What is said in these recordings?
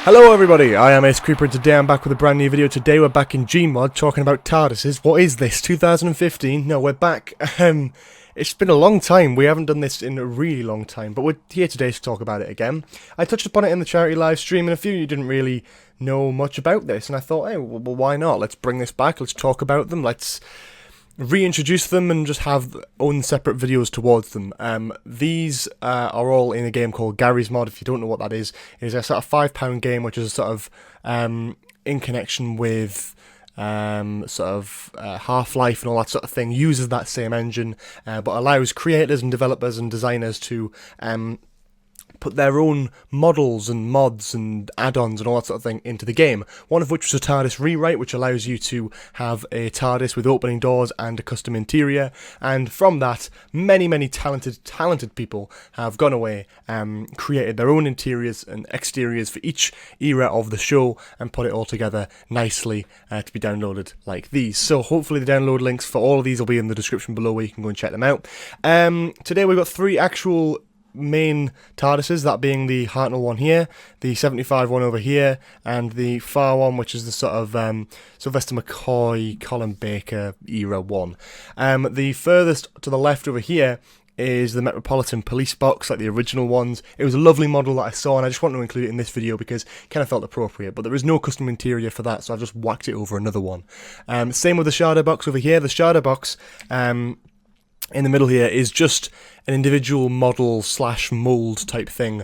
Hello everybody, I am Ace Creeper and today I'm back with a brand new video. Today we're back in Gmod talking about TARDISes. What is this, 2015? No, we're back. It's been a long time, we haven't done this in a really long time, but we're here today to talk about it again. I touched upon it in the charity live stream and a few of you didn't really know much about this, and I thought, hey, well why not? Let's bring this back, let's talk about them, let's reintroduce them and just have own separate videos towards them. These are all in a game called Garry's Mod. If you don't know what that is, it is a sort of £5 game which is sort of in connection with Half-Life and all that sort of thing, uses that same engine but allows creators and developers and designers to put their own models and mods and add-ons and all that sort of thing into the game. One of which was a TARDIS rewrite, which allows you to have a TARDIS with opening doors and a custom interior. And from that, many talented people have gone away and created their own interiors and exteriors for each era of the show and put it all together nicely to be downloaded like these. So hopefully the download links for all of these will be in the description below where you can go and check them out. Today we've got three actual main TARDISes, that being the Hartnell one here, the 75 one over here, and the far one, which is the sort of Sylvester McCoy, Colin Baker era one. The furthest to the left over here is the Metropolitan Police Box, like the original ones. It was a lovely model that I saw, and I just wanted to include it in this video because it kind of felt appropriate, but there is no custom interior for that, so I've just whacked it over another one. Same with the Shadow Box over here. The Shadow Box, in the middle here, is just an individual model / mould type thing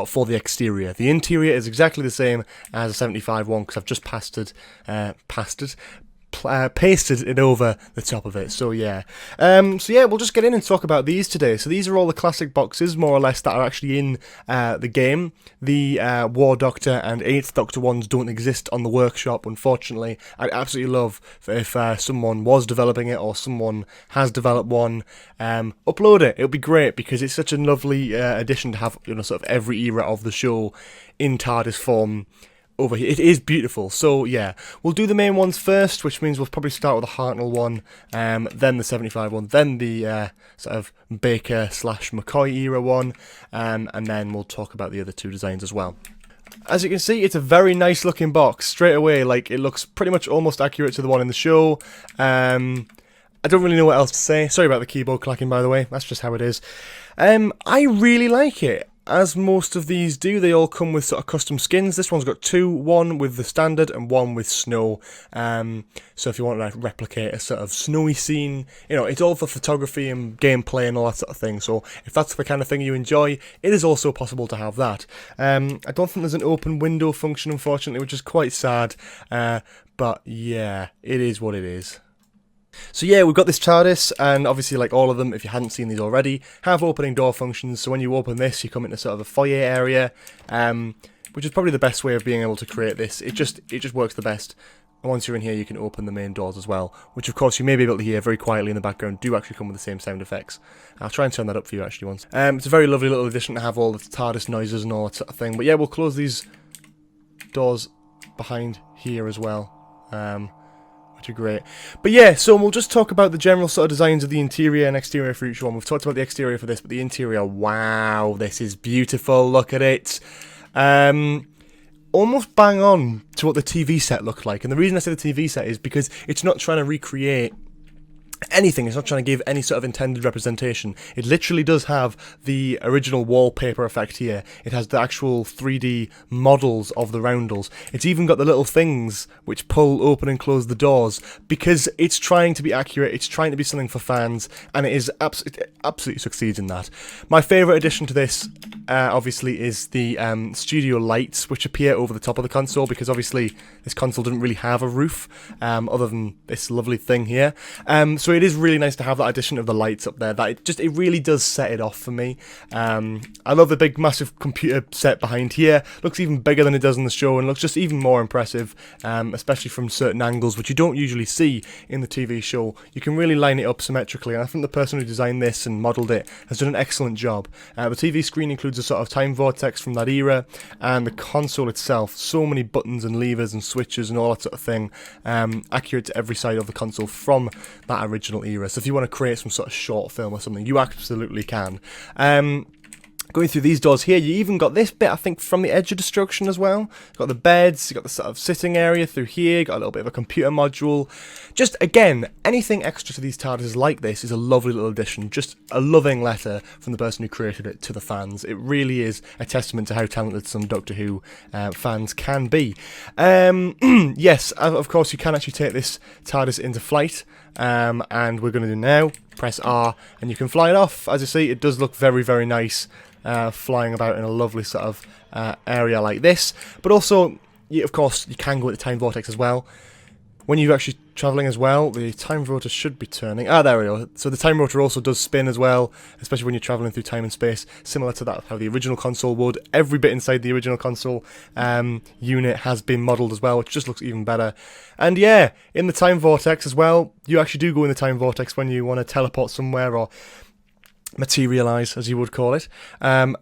for the exterior. The interior is exactly the same as a 75 one because I've just pasted pasted it over the top of it. So yeah, we'll just get in and talk about these today. So these are all the classic boxes, more or less, that are actually in the game. The War Doctor and 8th Doctor ones don't exist on the workshop, unfortunately. I'd absolutely love if someone was developing it or someone has developed one, upload it. It'll be great because it's such a lovely addition to have, you know, sort of every era of the show in TARDIS form over here. It is beautiful. So yeah, we'll do the main ones first, which means we'll probably start with the Hartnell one, then the 75 one, then the sort of Baker / McCoy era one, and then we'll talk about the other two designs as well. As you can see, it's a very nice looking box straight away. Like, it looks pretty much almost accurate to the one in the show. I don't really know what else to say. Sorry about the keyboard clacking, by the way. That's just how it is. I really like it. As most of these do, they all come with sort of custom skins. This one's got two, one with the standard and one with snow. So if you want to replicate a sort of snowy scene, you know, it's all for photography and gameplay and all that sort of thing. So if that's the kind of thing you enjoy, it is also possible to have that. I don't think there's an open window function, unfortunately, which is quite sad. But yeah, it is what it is. So yeah, we've got this TARDIS, and obviously, like all of them, if you hadn't seen these already, have opening door functions. So when you open this, you come into sort of a foyer area, which is probably the best way of being able to create this. It just works the best. And once you're in here, you can open the main doors as well, which of course you may be able to hear very quietly in the background, do actually come with the same sound effects. I'll try and turn that up for you actually once. It's a very lovely little addition to have all the TARDIS noises and all that sort of thing. But yeah, we'll close these doors behind here as well. Which are great. But yeah, so we'll just talk about the general sort of designs of the interior and exterior for each one. We've talked about the exterior for this, but the interior, wow, this is beautiful. Look at it. Almost bang on to what the TV set looked like. And the reason I say the TV set is because it's not trying to recreate anything. It's not trying to give any sort of intended representation. It literally does have the original wallpaper effect here. It has the actual 3D models of the roundels. It's even got the little things which pull open and close the doors because it's trying to be accurate. It's trying to be something for fans, and it absolutely succeeds in that. My favourite addition to this obviously is the studio lights which appear over the top of the console, because obviously this console didn't really have a roof other than this lovely thing here. So it is really nice to have that addition of the lights up there. That it really does set it off for me. I love the big massive computer set behind here. Looks even bigger than it does in the show and looks just even more impressive, especially from certain angles which you don't usually see in the TV show. You can really line it up symmetrically, and I think the person who designed this and modelled it has done an excellent job. The TV screen includes a sort of time vortex from that era, and the console itself, so many buttons and levers and switches and all that sort of thing, accurate to every side of the console from that original era. So if you want to create some sort of short film or something, you absolutely can. Going through these doors here, you even got this bit, I think, from the Edge of Destruction as well. You've got the beds, you've got the sort of sitting area through here, you've got a little bit of a computer module. Just, again, anything extra to these TARDISes like this is a lovely little addition. Just a loving letter from the person who created it to the fans. It really is a testament to how talented some Doctor Who fans can be. Yes, of course, you can actually take this TARDIS into flight. And we're going to do now. Press R, and you can fly it off. As you see, it does look very, very nice. Flying about in a lovely sort of area like this, but also, of course, you can go with the time vortex as well. When you're actually travelling as well, the time rotor should be turning. Ah, there we go. So the time rotor also does spin as well, especially when you're travelling through time and space, similar to that how the original console would. Every bit inside the original console unit has been modelled as well, which just looks even better. And yeah, in the time vortex as well, you actually do go in the time vortex when you want to teleport somewhere or materialise, as you would call it. And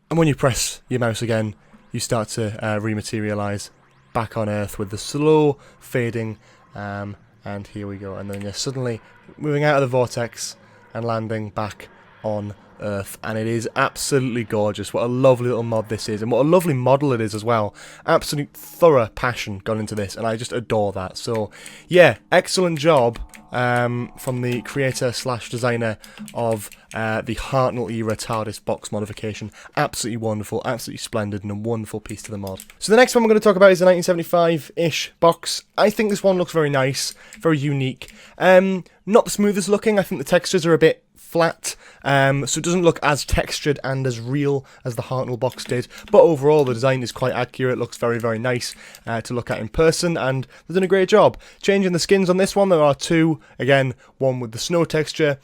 when you press your mouse again, you start to rematerialise back on Earth with the slow fading. And here we go. And then you're suddenly moving out of the vortex and landing back on Earth. And it is absolutely gorgeous. What a lovely little mod this is. And what a lovely model it is as well. Absolute thorough passion gone into this. And I just adore that. So, yeah, excellent job. From the creator / designer of the Hartnell era TARDIS box modification. Absolutely wonderful, absolutely splendid, and a wonderful piece to the mod. So the next one we're going to talk about is the 1975-ish box. I think this one looks very nice, very unique. Not the smoothest looking. I think the textures are a bit flat, so it doesn't look as textured and as real as the Hartnell box did, but overall the design is quite accurate. It looks very, very nice to look at in person, and they've done a great job. Changing the skins on this one, there are two, again, one with the snow texture,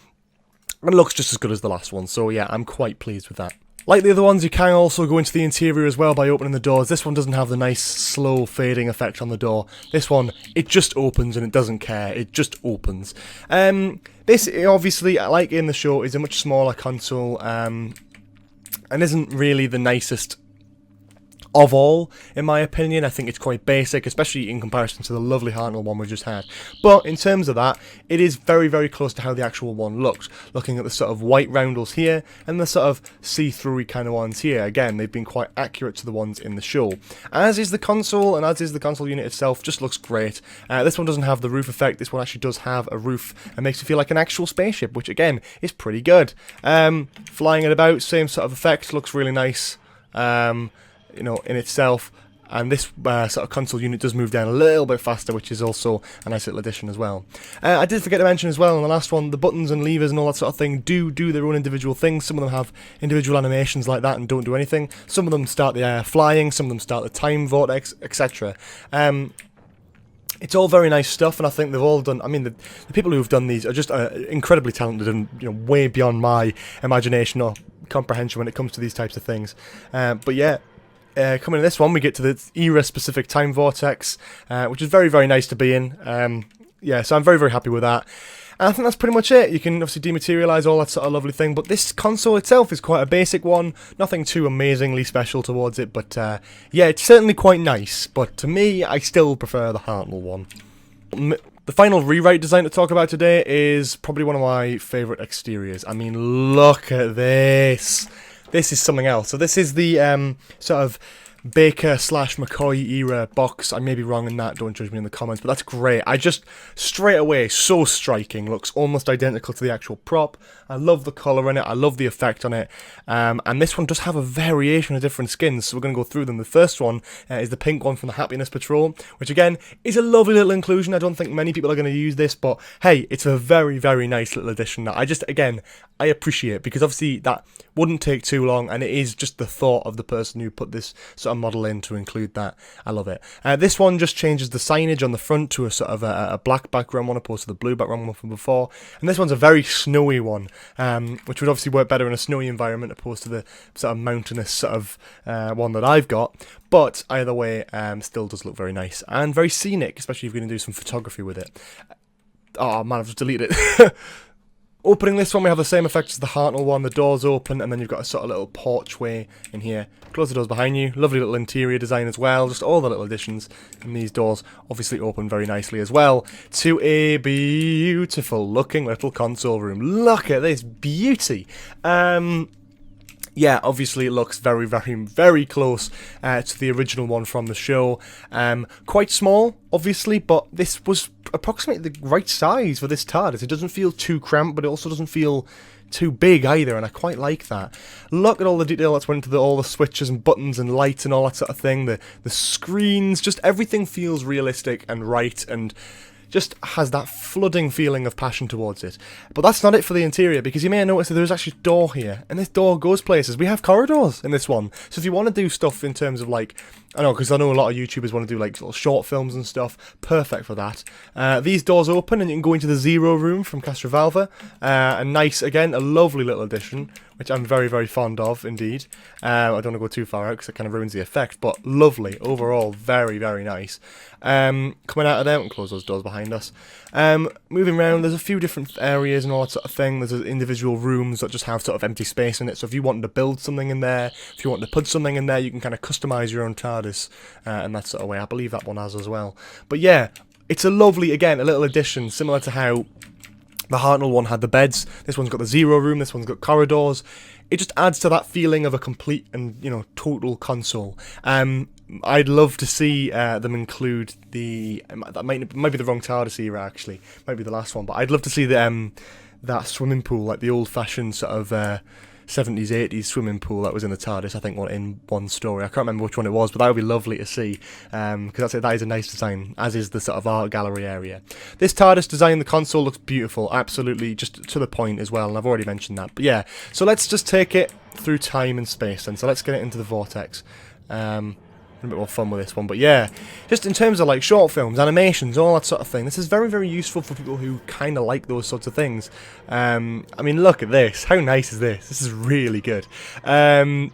and it looks just as good as the last one, so yeah, I'm quite pleased with that. Like the other ones, you can also go into the interior as well by opening the doors. This one doesn't have the nice slow fading effect on the door. This one, it just opens and it doesn't care. It just opens. This, obviously, like in the show, is a much smaller console and isn't really the nicest of all, in my opinion. I think it's quite basic, especially in comparison to the lovely Hartnell one we just had. But in terms of that, it is very, very close to how the actual one looks. Looking at the sort of white roundels here, and the sort of see-through kind of ones here. Again, they've been quite accurate to the ones in the show. As is the console, and as is the console unit itself, just looks great. This one doesn't have the roof effect. This one actually does have a roof, and makes you feel like an actual spaceship, which again, is pretty good. Flying it about, same sort of effect, looks really nice. You know, in itself, and this sort of console unit does move down a little bit faster, which is also a nice little addition as well. I did forget to mention as well in the last one, the buttons and levers and all that sort of thing do their own individual things. Some of them have individual animations like that and don't do anything. Some of them start the flying, some of them start the time vortex, etc. It's all very nice stuff, and I think they've all done. I mean, the people who have done these are just incredibly talented and, you know, way beyond my imagination or comprehension when it comes to these types of things. But yeah. Coming in this one, we get to the era-specific time vortex, which is very, very nice to be in. Yeah, so I'm very, very happy with that. And I think that's pretty much it. You can obviously dematerialise, all that sort of lovely thing, but this console itself is quite a basic one. Nothing too amazingly special towards it, but yeah, it's certainly quite nice. But to me, I still prefer the Hartnell one. The final rewrite design to talk about today is probably one of my favourite exteriors. I mean, look at this. This is something else. So this is the sort of Baker / McCoy era box. I may be wrong in that, don't judge me in the comments, but that's great. I just, straight away, so striking. Looks almost identical to the actual prop. I love the colour in it, I love the effect on it. And this one does have a variation of different skins, so we're going to go through them. The first one is the pink one from the Happiness Patrol, which again, is a lovely little inclusion. I don't think many people are going to use this, but hey, it's a very, very nice little addition that I just, again, I appreciate, because obviously that wouldn't take too long, and it is just the thought of the person who put this sort of model in to include that. I love it. This one just changes the signage on the front to a sort of a black background one opposed to the blue background one from before, and this one's a very snowy one, which would obviously work better in a snowy environment opposed to the sort of mountainous sort of one that I've got, but either way, still does look very nice and very scenic, especially if you're going to do some photography with it. Oh man, I've just deleted it. Opening this one, we have the same effect as the Hartnell one. The doors open, and then you've got a sort of little porchway in here. Close the doors behind you. Lovely little interior design as well. Just all the little additions. And these doors obviously open very nicely as well to a beautiful looking little console room. Look at this beauty. yeah, obviously it looks very, very, very close to the original one from the show. Quite small, obviously, but this was approximately the right size for this TARDIS. It doesn't feel too cramped, but it also doesn't feel too big either, and I quite like that. Look at all the detail that's went into all the switches and buttons and lights and all that sort of thing. The screens, just everything feels realistic and right, and just has that flooding feeling of passion towards it. But that's not it for the interior, because you may have noticed that there's actually a door here, and this door goes places. We have corridors in this one, so if you want to do stuff in terms of like, I know, because I know a lot of YouTubers want to do like little short films and stuff, perfect for that. These doors open and you can go into the Zero room from Castrovalva, a nice, again, a lovely little addition, which I'm very, very fond of indeed. I don't want to go too far out because it kind of ruins the effect, but lovely, overall, very, very nice. Coming out of there, and close those doors behind us. Moving around, there's a few different areas and all that sort of thing. There's individual rooms that just have sort of empty space in it, so if you wanted to build something in there, if you wanted to put something in there, you can kind of customise your own TARDIS in that sort of way. I believe that one has as well. But yeah, it's a lovely, again, a little addition, similar to how the Hartnell one had the beds. This one's got the Zero room, this one's got corridors. It just adds to that feeling of a complete and, you know, total console. I'd love to see them include the... That might be the wrong TARDIS era, actually. Might be the last one. But I'd love to see the that swimming pool, like the old-fashioned sort of 70s, 80s swimming pool that was in the TARDIS, I think, in one story. I can't remember which one it was, but that would be lovely to see, because that is a nice design, as is the sort of art gallery area. This TARDIS design, the console looks beautiful, absolutely, just to the point as well, and I've already mentioned that. But yeah, so let's just take it through time and space then, so let's get it into the vortex. A bit more fun with this one, but yeah, just in terms of like short films, animations, all that sort of thing, this is very, very useful for people who kind of like those sorts of things. I mean, look at this, how nice is this? This is really good. And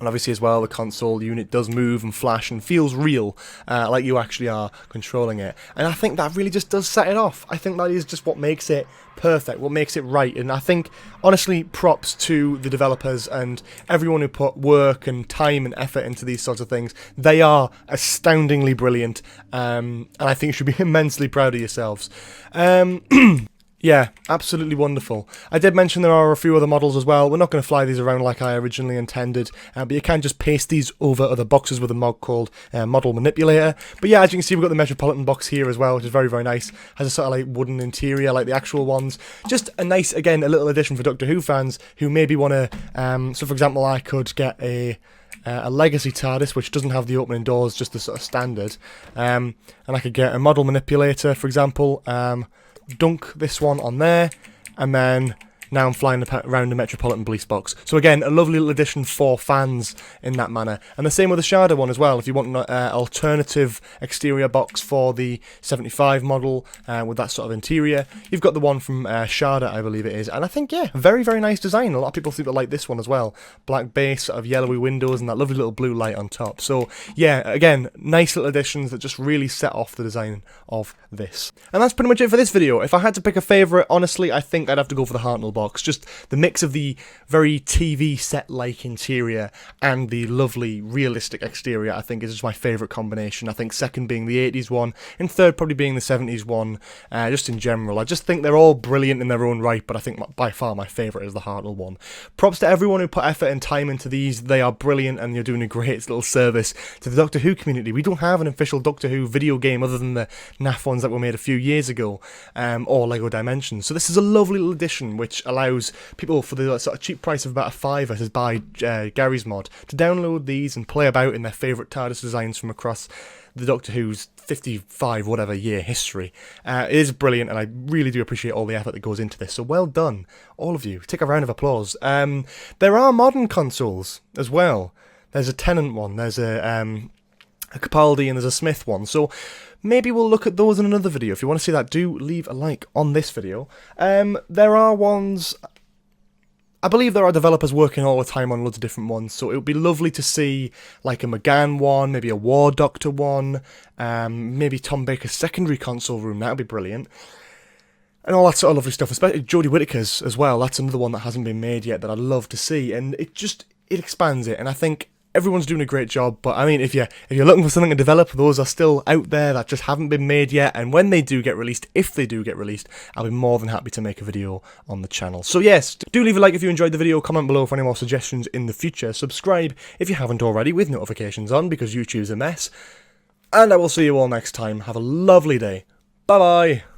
obviously as well, the console unit does move and flash and feels real, like you actually are controlling it. And I think that really just does set it off. I think that is just what makes it perfect, what makes it right. And I think, honestly, props to the developers and everyone who put work and time and effort into these sorts of things. They are astoundingly brilliant, and I think you should be immensely proud of yourselves. Yeah, absolutely wonderful. I did mention there are a few other models as well. We're not going to fly these around like I originally intended, but you can just paste these over other boxes with a mod called Model Manipulator. But yeah, as you can see, we've got the Metropolitan box here as well, which is very, very nice. Has a sort of like wooden interior like the actual ones. Just a nice, again, a little addition for Doctor Who fans who maybe want to... so for example, I could get a legacy TARDIS which doesn't have the opening doors, just the sort of standard. And I could get a Model Manipulator, for example, dunk this one on there, and then now I'm flying around the Metropolitan Police box. So again, a lovely little addition for fans in that manner. And the same with the Sharda one as well. If you want an alternative exterior box for the 75 model with that sort of interior, you've got the one from Sharda, I believe it is. And I think, yeah, very, very nice design. A lot of people seem to like this one as well. Black base, sort of yellowy windows, and that lovely little blue light on top. So yeah, again, nice little additions that just really set off the design of this. And that's pretty much it for this video. If I had to pick a favourite, honestly, I think I'd have to go for the Hartnell box. Just the mix of the very TV set-like interior and the lovely realistic exterior, I think, is just my favourite combination. I think second being the 80s one, and third probably being the 70s one, just in general. I just think they're all brilliant in their own right, but I think by far my favourite is the Hartnell one. Props to everyone who put effort and time into these. They are brilliant, and you're doing a great little service to the Doctor Who community. We don't have an official Doctor Who video game other than the NAF ones that were made a few years ago, or LEGO Dimensions. So this is a lovely little addition which allows people, for the sort of cheap price of about a fiver, to buy Gary's Mod, to download these and play about in their favourite TARDIS designs from across the Doctor Who's 55 whatever year history. It is brilliant, and I really do appreciate all the effort that goes into this, so well done, all of you. Take a round of applause. There are modern consoles as well. There's a Tennant one, there's a Capaldi, and there's a Smith one, so maybe we'll look at those in another video. If you want to see that, do leave a like on this video. There are ones... I believe there are developers working all the time on loads of different ones, so it would be lovely to see like a McGann one, maybe a War Doctor one, maybe Tom Baker's secondary console room. That would be brilliant. And all that sort of lovely stuff, especially Jodie Whittaker's as well. That's another one that hasn't been made yet that I'd love to see, and it expands it, and I think everyone's doing a great job. But I mean, if you're looking for something to develop, those are still out there that just haven't been made yet. And when they do get released, if they do get released, I'll be more than happy to make a video on the channel. So yes, do leave a like if you enjoyed the video, comment below for any more suggestions in the future, subscribe if you haven't already with notifications on because YouTube's a mess, and I will see you all next time. Have a lovely day. Bye bye.